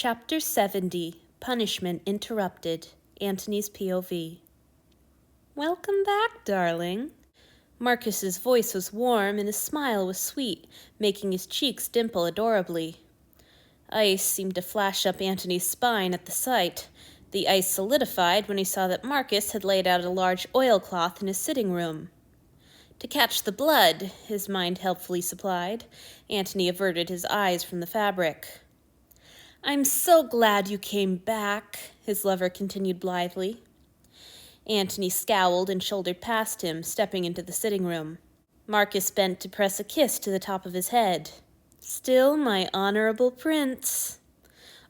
Chapter 70, Punishment Interrupted, Antony's POV. Welcome back, darling. Marcus's voice was warm and his smile was sweet, making his cheeks dimple adorably. Ice seemed to flash up Antony's spine at the sight. The ice solidified when he saw that Marcus had laid out a large oilcloth in his sitting room. To catch the blood, his mind helpfully supplied. Antony averted his eyes from the fabric. I'm so glad you came back, his lover continued blithely. Antony scowled and shouldered past him, stepping into the sitting room. Marcus bent to press a kiss to the top of his head. Still my honorable prince.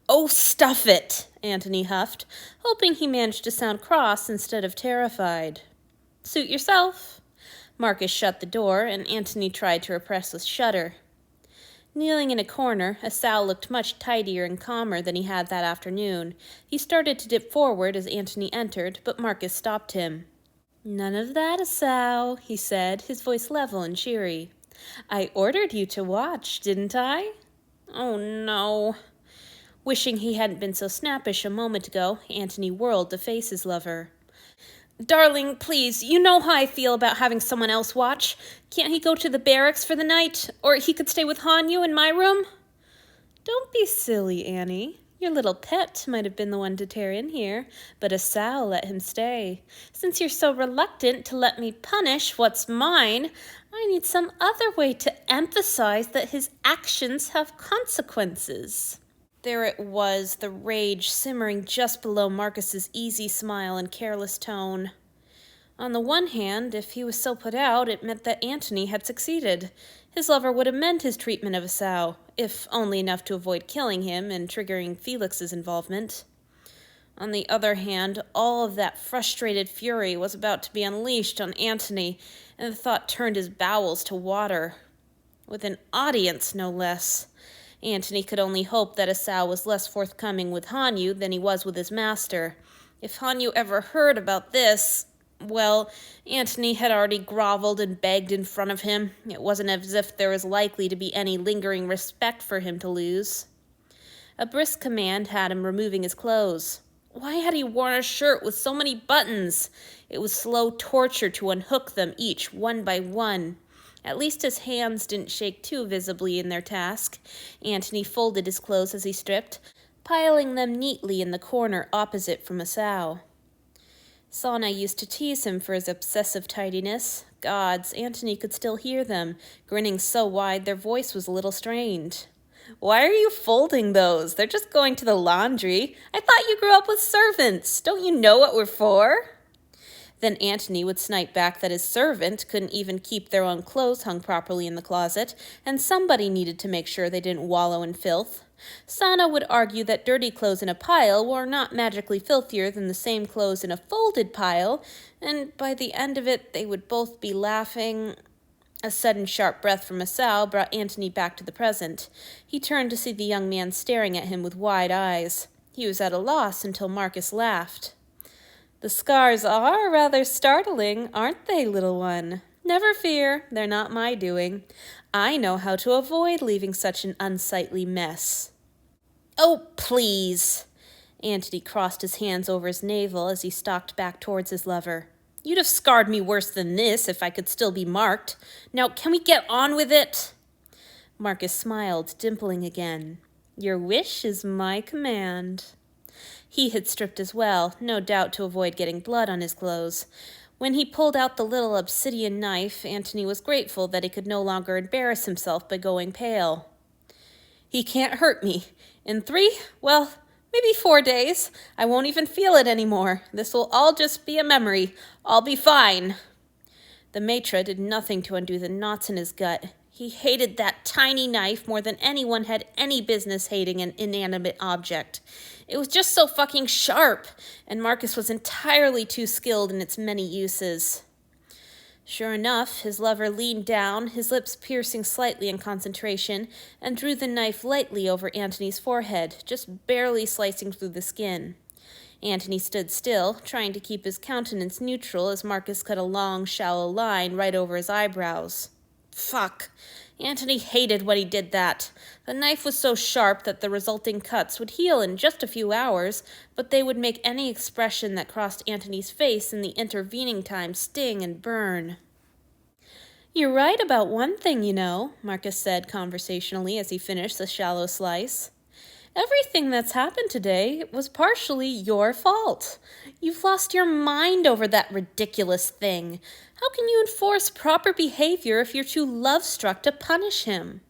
Oh, stuff it, Antony huffed, hoping he managed to sound cross instead of terrified. Suit yourself. Marcus shut the door, and Antony tried to repress a shudder. Kneeling in a corner, Asao looked much tidier and calmer than he had that afternoon. He started to dip forward as Antony entered, but Marcus stopped him. None of that, Asao, he said, his voice level and cheery. I ordered you to watch, didn't I? Oh, no. Wishing he hadn't been so snappish a moment ago, Antony whirled to face his lover. Darling, please, you know how I feel about having someone else watch. Can't he go to the barracks for the night? Or he could stay with Hanyu in my room? Don't be silly, Annie. Your little pet might have been the one to tear in here, but Asao let him stay. Since you're so reluctant to let me punish what's mine, I need some other way to emphasize that his actions have consequences. There it was, the rage simmering just below Marcus's easy smile and careless tone. On the one hand, if he was so put out, it meant that Antony had succeeded. His lover would amend his treatment of Asao, if only enough to avoid killing him and triggering Felix's involvement. On the other hand, all of that frustrated fury was about to be unleashed on Antony, and the thought turned his bowels to water. With an audience, no less. Antony could only hope that Asao was less forthcoming with Hanyu than he was with his master. If Hanyu ever heard about this, well, Antony had already groveled and begged in front of him. It wasn't as if there was likely to be any lingering respect for him to lose. A brisk command had him removing his clothes. Why had he worn a shirt with so many buttons? It was slow torture to unhook them each, one by one. At least his hands didn't shake too visibly in their task. Antony folded his clothes as he stripped, piling them neatly in the corner opposite from Asao. Sana used to tease him for his obsessive tidiness. Gods, Antony could still hear them, grinning so wide their voice was a little strained. Why are you folding those? They're just going to the laundry. I thought you grew up with servants. Don't you know what we're for? Then Antony would snipe back that his servant couldn't even keep their own clothes hung properly in the closet, and somebody needed to make sure they didn't wallow in filth. Sana would argue that dirty clothes in a pile were not magically filthier than the same clothes in a folded pile, and by the end of it they would both be laughing. A sudden sharp breath from Asao brought Antony back to the present. He turned to see the young man staring at him with wide eyes. He was at a loss until Marcus laughed. The scars are rather startling, aren't they, little one? Never fear, they're not my doing. I know how to avoid leaving such an unsightly mess. Oh, please! Antony crossed his hands over his navel as he stalked back towards his lover. You'd have scarred me worse than this if I could still be marked. Now, can we get on with it? Marcus smiled, dimpling again. Your wish is my command. He had stripped as well, no doubt to avoid getting blood on his clothes. When he pulled out the little obsidian knife, Antony was grateful that he could no longer embarrass himself by going pale. He can't hurt me. In 3, well, maybe 4 days. I won't even feel it anymore. This will all just be a memory. I'll be fine. The maître did nothing to undo the knots in his gut. He hated that tiny knife more than anyone had any business hating an inanimate object. It was just so fucking sharp, and Marcus was entirely too skilled in its many uses. Sure enough, his lover leaned down, his lips piercing slightly in concentration, and drew the knife lightly over Antony's forehead, just barely slicing through the skin. Antony stood still, trying to keep his countenance neutral as Marcus cut a long, shallow line right over his eyebrows. Fuck! Antony hated when he did that. The knife was so sharp that the resulting cuts would heal in just a few hours, but they would make any expression that crossed Antony's face in the intervening time sting and burn. "You're right about one thing, you know," Marcus said conversationally as he finished the shallow slice. "Everything that's happened today was partially your fault. You've lost your mind over that ridiculous thing. How can you enforce proper behavior if you're too love-struck to punish him?"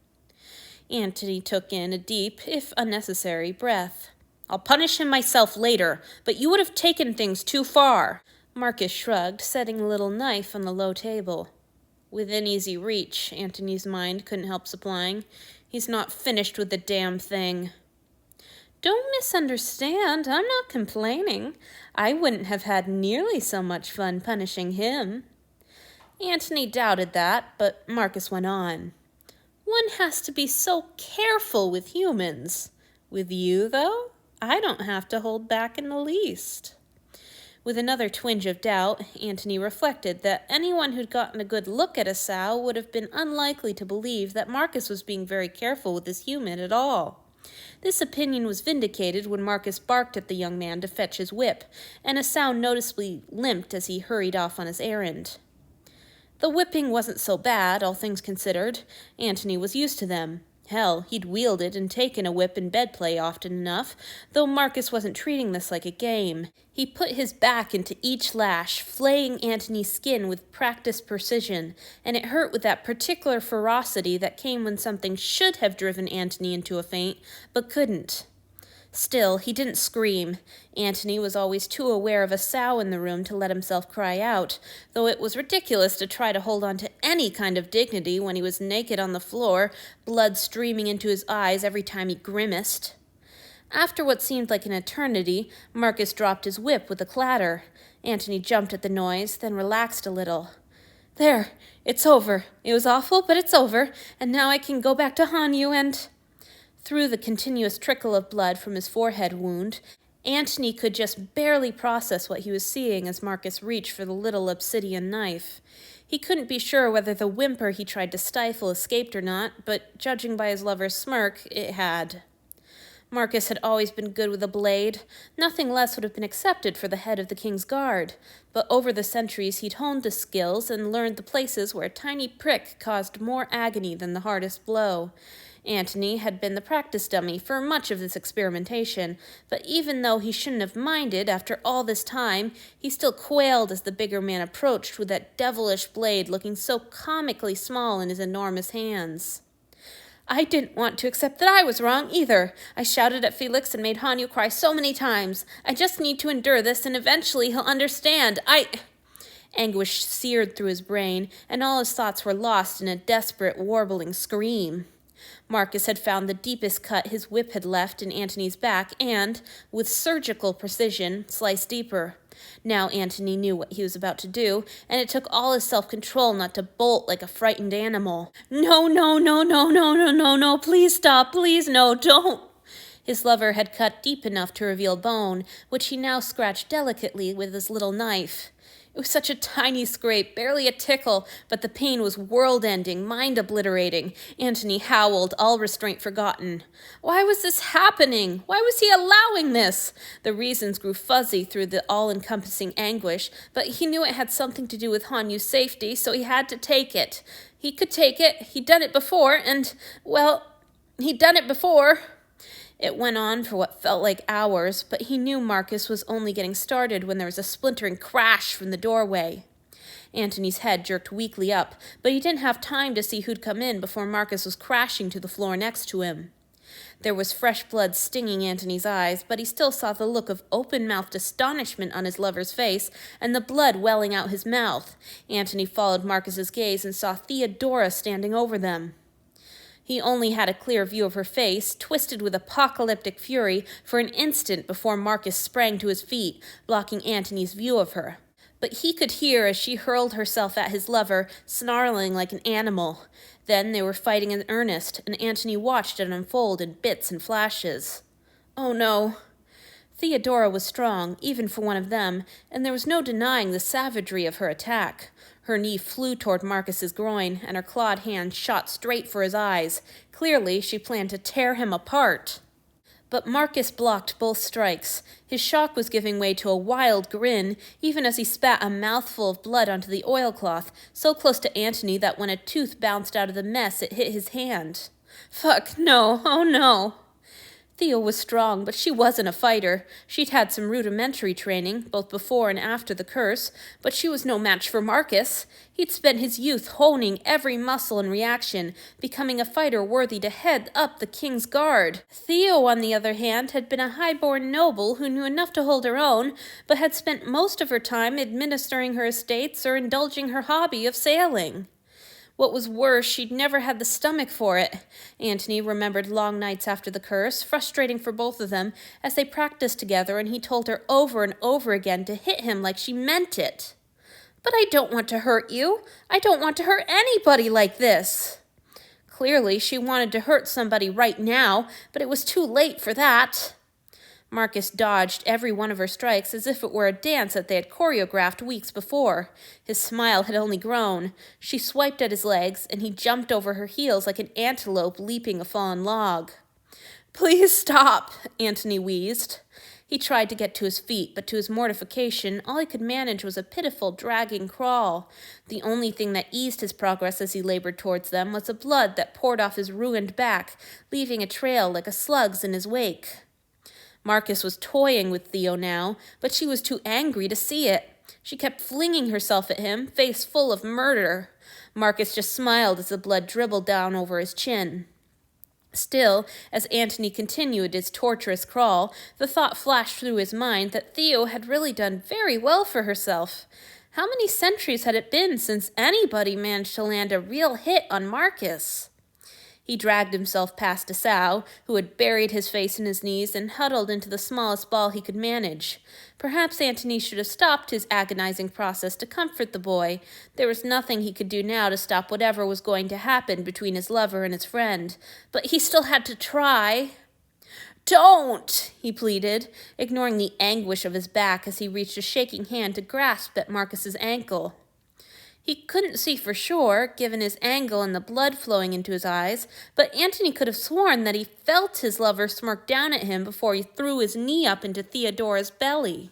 Antony took in a deep, if unnecessary, breath. "I'll punish him myself later, but you would have taken things too far." Marcus shrugged, setting the little knife on the low table. "Within easy reach," Antony's mind couldn't help supplying. "He's not finished with the damn thing." "Don't misunderstand. I'm not complaining. I wouldn't have had nearly so much fun punishing him." Antony doubted that, but Marcus went on. "One has to be so careful with humans. With you, though, I don't have to hold back in the least." With another twinge of doubt, Antony reflected that anyone who'd gotten a good look at Esau would have been unlikely to believe that Marcus was being very careful with his human at all. This opinion was vindicated when Marcus barked at the young man to fetch his whip, and Esau noticeably limped as he hurried off on his errand. The whipping wasn't so bad, all things considered. Antony was used to them. Hell, he'd wielded and taken a whip in bed play often enough, though Marcus wasn't treating this like a game. He put his back into each lash, flaying Antony's skin with practiced precision, and it hurt with that particular ferocity that came when something should have driven Antony into a faint, but couldn't. Still, he didn't scream. Antony was always too aware of a sow in the room to let himself cry out, though it was ridiculous to try to hold on to any kind of dignity when he was naked on the floor, blood streaming into his eyes every time he grimaced. After what seemed like an eternity, Marcus dropped his whip with a clatter. Antony jumped at the noise, then relaxed a little. "There, it's over. It was awful, but it's over, and now I can go back to Hanyu and—" Through the continuous trickle of blood from his forehead wound, Antony could just barely process what he was seeing as Marcus reached for the little obsidian knife. He couldn't be sure whether the whimper he tried to stifle escaped or not, but judging by his lover's smirk, it had. Marcus had always been good with a blade. Nothing less would have been accepted for the head of the king's guard. But over the centuries he'd honed the skills and learned the places where a tiny prick caused more agony than the hardest blow. Antony had been the practice dummy for much of this experimentation, but even though he shouldn't have minded after all this time, he still quailed as the bigger man approached with that devilish blade looking so comically small in his enormous hands. "I didn't want to accept that I was wrong, either. I shouted at Felix and made Hanyu cry so many times. I just need to endure this, and eventually he'll understand. Anguish seared through his brain, and all his thoughts were lost in a desperate, warbling scream. Marcus had found the deepest cut his whip had left in Antony's back and, with surgical precision, sliced deeper. Now Antony knew what he was about to do, and it took all his self-control not to bolt like a frightened animal. "No, no, no, no, no, no, no, no, please stop, please, no, don't!" His lover had cut deep enough to reveal bone, which he now scratched delicately with his little knife. It was such a tiny scrape, barely a tickle, but the pain was world-ending, mind-obliterating. Antony howled, all restraint forgotten. Why was this happening? Why was he allowing this? The reasons grew fuzzy through the all-encompassing anguish, but he knew it had something to do with Hanyu's safety, so he had to take it. He could take it. He'd done it before, and, well, he'd done it before. It went on for what felt like hours, but he knew Marcus was only getting started when there was a splintering crash from the doorway. Antony's head jerked weakly up, but he didn't have time to see who'd come in before Marcus was crashing to the floor next to him. There was fresh blood stinging Antony's eyes, but he still saw the look of open-mouthed astonishment on his lover's face and the blood welling out his mouth. Antony followed Marcus's gaze and saw Theodora standing over them. He only had a clear view of her face, twisted with apocalyptic fury, for an instant before Marcus sprang to his feet, blocking Antony's view of her. But he could hear as she hurled herself at his lover, snarling like an animal. Then they were fighting in earnest, and Antony watched it unfold in bits and flashes. Oh no. Theodora was strong, even for one of them, and there was no denying the savagery of her attack. Her knee flew toward Marcus's groin, and her clawed hand shot straight for his eyes. Clearly, she planned to tear him apart. But Marcus blocked both strikes. His shock was giving way to a wild grin, even as he spat a mouthful of blood onto the oilcloth, so close to Antony that when a tooth bounced out of the mess, it hit his hand. Fuck, no, oh no. Theo was strong, but she wasn't a fighter. She'd had some rudimentary training, both before and after the curse, but she was no match for Marcus. He'd spent his youth honing every muscle and reaction, becoming a fighter worthy to head up the King's Guard. Theo, on the other hand, had been a high-born noble who knew enough to hold her own, but had spent most of her time administering her estates or indulging her hobby of sailing. What was worse, she'd never had the stomach for it. Antony remembered long nights after the curse, frustrating for both of them, as they practiced together, and he told her over and over again to hit him like she meant it. But I don't want to hurt you. I don't want to hurt anybody like this. Clearly, she wanted to hurt somebody right now, but it was too late for that. Marcus dodged every one of her strikes as if it were a dance that they had choreographed weeks before. His smile had only grown. She swiped at his legs, and he jumped over her heels like an antelope leaping a fallen log. "Please stop," Antony wheezed. He tried to get to his feet, but to his mortification, all he could manage was a pitiful, dragging crawl. The only thing that eased his progress as he labored towards them was the blood that poured off his ruined back, leaving a trail like a slug's in his wake. Marcus was toying with Theo now, but she was too angry to see it. She kept flinging herself at him, face full of murder. Marcus just smiled as the blood dribbled down over his chin. Still, as Antony continued his torturous crawl, the thought flashed through his mind that Theo had really done very well for herself. How many centuries had it been since anybody managed to land a real hit on Marcus? He dragged himself past Esau, who had buried his face in his knees and huddled into the smallest ball he could manage. Perhaps Antony should have stopped his agonizing process to comfort the boy. There was nothing he could do now to stop whatever was going to happen between his lover and his friend. But he still had to try. "Don't!" he pleaded, ignoring the anguish of his back as he reached a shaking hand to grasp at Marcus's ankle. He couldn't see for sure, given his angle and the blood flowing into his eyes, but Antony could have sworn that he felt his lover smirk down at him before he threw his knee up into Theodora's belly.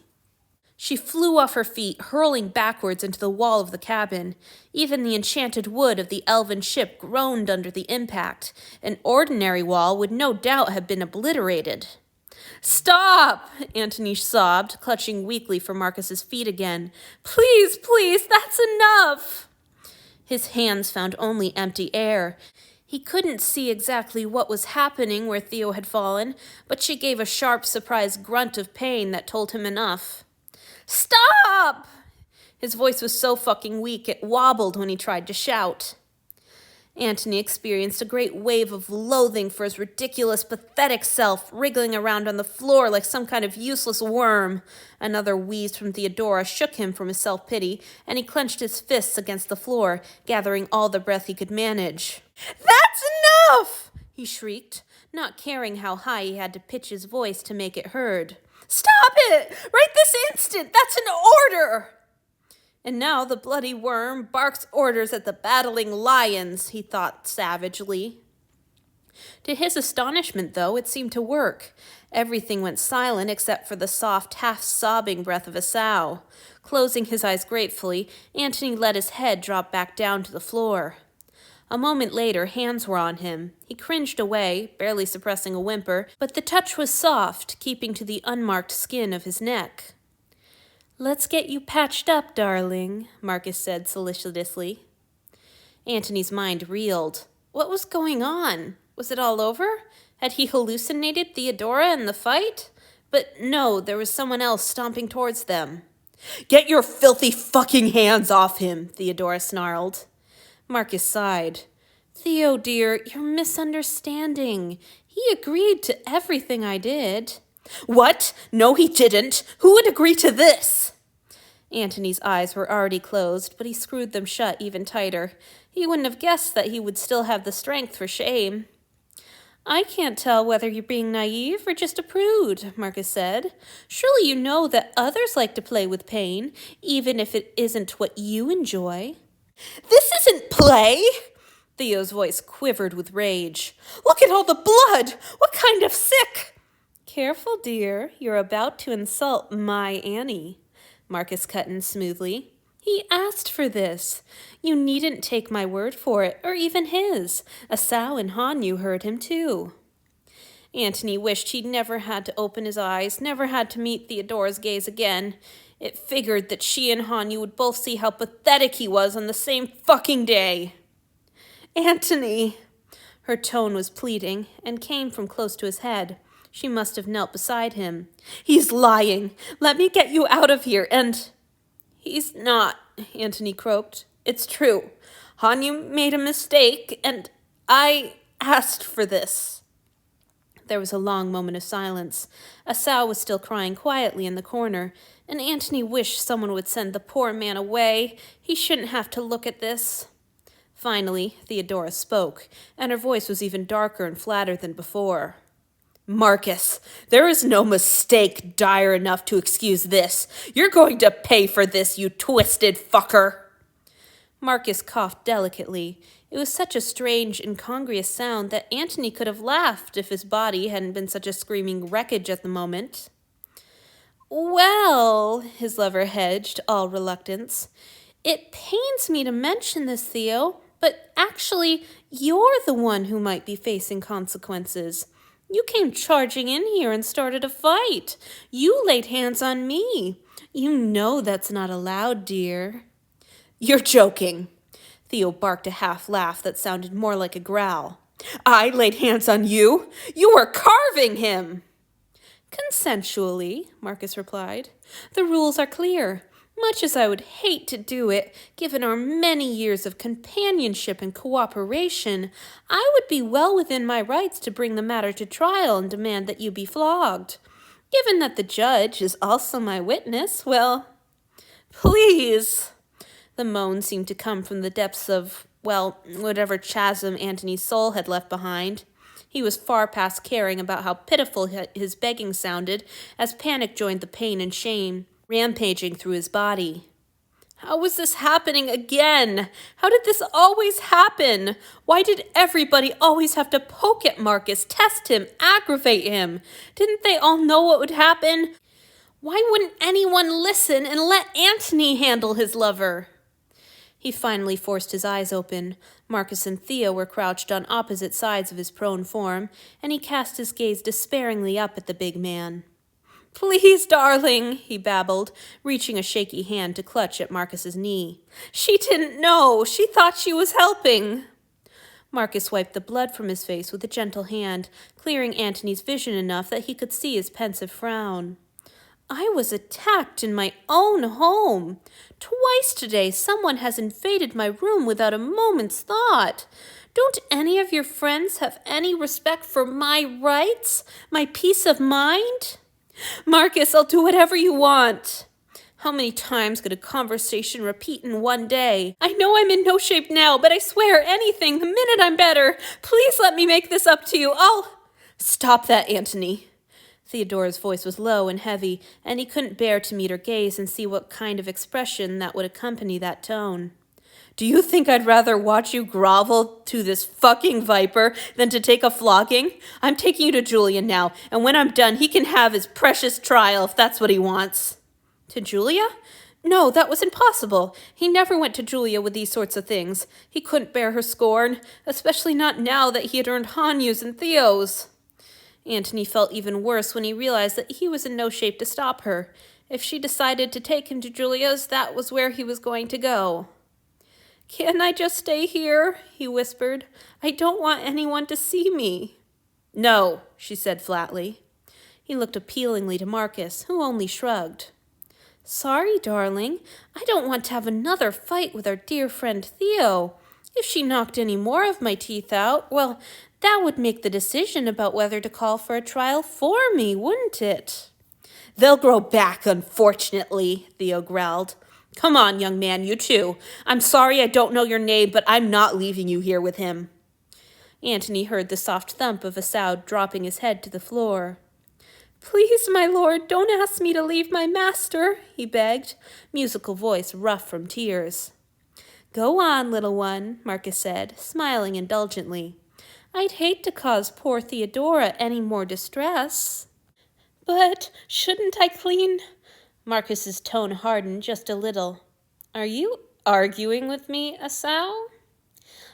She flew off her feet, hurling backwards into the wall of the cabin. Even the enchanted wood of the elven ship groaned under the impact. An ordinary wall would no doubt have been obliterated. "Stop!" Antony sobbed, clutching weakly for Marcus's feet again. "Please, please, that's enough!" His hands found only empty air. He couldn't see exactly what was happening where Theo had fallen, but she gave a sharp, surprised grunt of pain that told him enough. "Stop!" His voice was so fucking weak it wobbled when he tried to shout. Antony experienced a great wave of loathing for his ridiculous, pathetic self, wriggling around on the floor like some kind of useless worm. Another wheeze from Theodora shook him from his self-pity, and he clenched his fists against the floor, gathering all the breath he could manage. "That's enough!" he shrieked, not caring how high he had to pitch his voice to make it heard. "Stop it! Right this instant! That's an order!" And now the bloody worm barks orders at the battling lions, he thought savagely. To his astonishment, though, it seemed to work. Everything went silent except for the soft, half-sobbing breath of Esau. Closing his eyes gratefully, Antony let his head drop back down to the floor. A moment later, hands were on him. He cringed away, barely suppressing a whimper, but the touch was soft, keeping to the unmarked skin of his neck. "Let's get you patched up, darling," Marcus said solicitously. Antony's mind reeled. What was going on? Was it all over? Had he hallucinated Theodora in the fight? But no, there was someone else stomping towards them. "Get your filthy fucking hands off him," Theodora snarled. Marcus sighed. "Theo, dear, you're misunderstanding. He agreed to everything I did." "What? No, he didn't. Who would agree to this?" Antony's eyes were already closed, but he screwed them shut even tighter. He wouldn't have guessed that he would still have the strength for shame. "I can't tell whether you're being naive or just a prude," Marcus said. "Surely you know that others like to play with pain, even if it isn't what you enjoy." This isn't play! Theo's voice quivered with rage. Look at all the blood! What kind of sick? Careful, dear. You're about to insult my Annie, Marcus cut in smoothly. He asked for this. You needn't take my word for it, or even his. Asao and Hanyu heard him too. Antony wished he'd never had to open his eyes, never had to meet Theodora's gaze again. It figured that she and Hanyu would both see how pathetic he was on the same fucking day. Antony! Her tone was pleading and came from close to his head. She must have knelt beside him. He's lying. Let me get you out of here and... He's not, Antony croaked. It's true. Hanyu made a mistake and I asked for this. There was a long moment of silence. Asao was still crying quietly in the corner, and Antony wished someone would send the poor man away. He shouldn't have to look at this. Finally, Theodora spoke, and her voice was even darker and flatter than before. Marcus, there is no mistake dire enough to excuse this. You're going to pay for this, you twisted fucker. Marcus coughed delicately. It was such a strange, incongruous sound that Antony could have laughed if his body hadn't been such a screaming wreckage at the moment. Well, his lover hedged, all reluctance. It pains me to mention this, Theo, but actually, you're the one who might be facing consequences. You came charging in here and started a fight. You laid hands on me. You know that's not allowed, dear. You're joking. Theo barked a half-laugh that sounded more like a growl. I laid hands on you? You were carving him! Consensually, Marcus replied. The rules are clear. Much as I would hate to do it, given our many years of companionship and cooperation, I would be well within my rights to bring the matter to trial and demand that you be flogged. Given that the judge is also my witness, well, please. The moan seemed to come from the depths of, well, whatever chasm Antony's soul had left behind. He was far past caring about how pitiful his begging sounded as panic joined the pain and shame, rampaging through his body. How was this happening again? How did this always happen? Why did everybody always have to poke at Marcus, test him, aggravate him? Didn't they all know what would happen? Why wouldn't anyone listen and let Antony handle his lover? He finally forced his eyes open. Marcus and Theo were crouched on opposite sides of his prone form, and he cast his gaze despairingly up at the big man. Please, darling, he babbled, reaching a shaky hand to clutch at Marcus's knee. She didn't know. She thought she was helping. Marcus wiped the blood from his face with a gentle hand, clearing Antony's vision enough that he could see his pensive frown. I was attacked in my own home. Twice today someone has invaded my room without a moment's thought. Don't any of your friends have any respect for my rights, my peace of mind? Marcus, I'll do whatever you want. How many times could a conversation repeat in one day? I know I'm in no shape now, but I swear anything the minute I'm better. Please let me make this up to you. Stop that, Antony. Theodora's voice was low and heavy, and he couldn't bear to meet her gaze and see what kind of expression that would accompany that tone. Do you think I'd rather watch you grovel to this fucking viper than to take a flogging? I'm taking you to Julia now, and when I'm done, he can have his precious trial if that's what he wants. To Julia? No, that was impossible. He never went to Julia with these sorts of things. He couldn't bear her scorn, especially not now that he had earned Hanyu's and Theo's. Antony felt even worse when he realized that he was in no shape to stop her. If she decided to take him to Julia's, that was where he was going to go. Can I just stay here? He whispered. I don't want anyone to see me. No, she said flatly. He looked appealingly to Marcus, who only shrugged. Sorry, darling. I don't want to have another fight with our dear friend Theo. If she knocked any more of my teeth out, well, that would make the decision about whether to call for a trial for me, wouldn't it? They'll grow back, unfortunately, Theo growled. Come on, young man, you too. I'm sorry I don't know your name, but I'm not leaving you here with him. Antony heard the soft thump of Asao dropping his head to the floor. Please, my lord, don't ask me to leave my master, he begged, musical voice rough from tears. Go on, little one, Marcus said, smiling indulgently. I'd hate to cause poor Theodora any more distress. But shouldn't I clean? Marcus's tone hardened just a little. Are you arguing with me, Asau?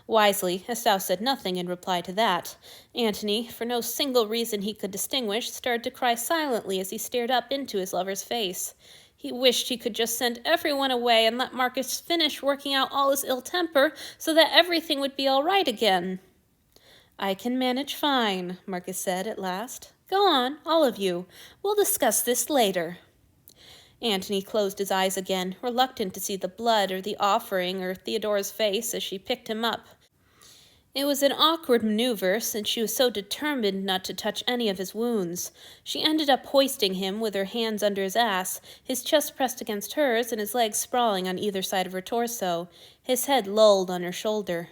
Wisely, Asau said nothing in reply to that. Antony, for no single reason he could distinguish, started to cry silently as he stared up into his lover's face. He wished he could just send everyone away and let Marcus finish working out all his ill temper so that everything would be all right again. I can manage fine, Marcus said at last. Go on, all of you. We'll discuss this later. Antony closed his eyes again, reluctant to see the blood or the offering or Theodora's face as she picked him up. It was an awkward maneuver, since she was so determined not to touch any of his wounds. She ended up hoisting him with her hands under his ass, his chest pressed against hers and his legs sprawling on either side of her torso, his head lolled on her shoulder.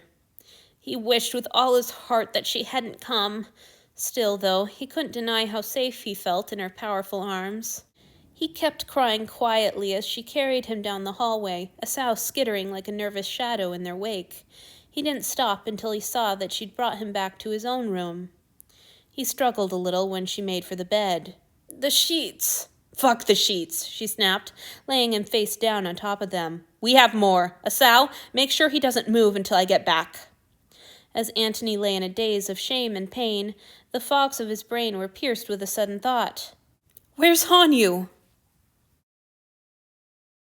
He wished with all his heart that she hadn't come. Still, though, he couldn't deny how safe he felt in her powerful arms. He kept crying quietly as she carried him down the hallway, Asau skittering like a nervous shadow in their wake. He didn't stop until he saw that she'd brought him back to his own room. He struggled a little when she made for the bed. The sheets! Fuck the sheets, she snapped, laying him face down on top of them. We have more. Asau, make sure he doesn't move until I get back. As Antony lay in a daze of shame and pain, the fogs of his brain were pierced with a sudden thought. Where's Hanyu?